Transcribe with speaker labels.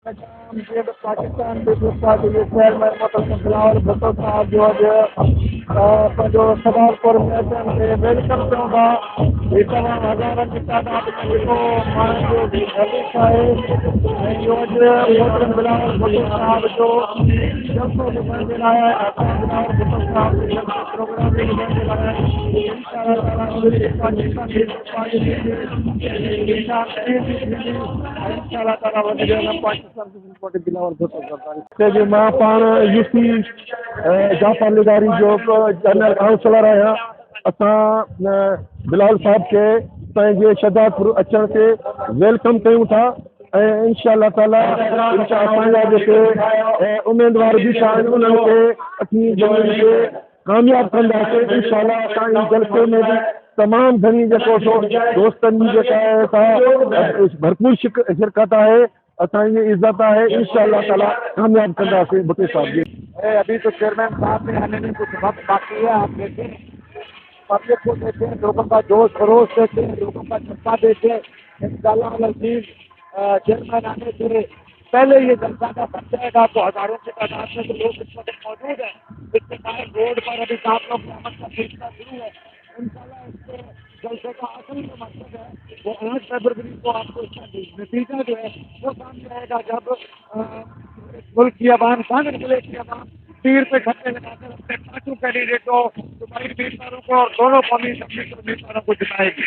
Speaker 1: ये Pakistan peoples party के chairman मोहतरम बिलावल भुट्टो साहब जो पंहिंजो सवालपुर मैदान खे वेलकम कयूं था। ही तमामु हज़ारनि जी तादाद में जेको माण्हुनि जो रलीस आहे ऐं इहो अॼु मोहतरम बिलावल भुट्टो साहब जो जलसो ॿुधण जे लाइ असां बिलावल भुट्टो साहब जे जलसे प्रोग्राम खे ॿुधण जे लाइ इंशाअल्लाह ताला पाकिस्तान पीपल्स पार्टी जी इंशाअल्लाह ताला वधी पाकिस्तान पीपल्स पार्टी बिलावल भुट्टो सरकार जी मां पाण यूसी जाफर लिदारी जो जनरल काउंसलर आहियां। असां बिलावल साहब खे पंहिंजे शहदादपुर अचण ते वेलकम कयूं था ऐं इंशाअल्लाह ताला असांजा जेके उम्मीदवार बि आहिनि उन्हनि खे 8 जनवरी ते कामयाब कंदासीं। इंशाअल्लाह असांजे जलसे में बि तमामु घणी जेको दोस्तनि जी जेका आहे भरपूर शिरकत आहे, असांजी इज़्ज़त है। इंशाअल्लाह ताला कामयाब करदासीं भुट्टो साहब जी। अभी तो चेयरमैन साहब ने आने में कुछ वक्त बाकी है। आप देखें पब्लिक को देखें, लोगों का जोश खरोश देखें, लोगों का जज्बा देखें। इंशाअल्लाह अज़ीज़ चेयरमैन आने से पहले ये जलसा का बन जाएगा तो हज़ारों की तादाद में तो लोग इस वक्त मौजूद हैं। इसके बाद रोड पर अभी 7 लोग क़यामत का सिलसिला शुरू है। इंशाअल्लाह इसके जलसे का असल जो मकसद है वो 8 फरवरी को आपको इसका नतीजा जो है वो सामने आएगा, जब मुल्क की आवाम, कांग्रेस जिले की आवाम तीर पे खत्ते लगाकर अपने 5 कैंडिडेटों, तुम्हारी उम्मीदवारों को और दोनों कौमी असेंबली के उम्मीदवारों को जिताएगी।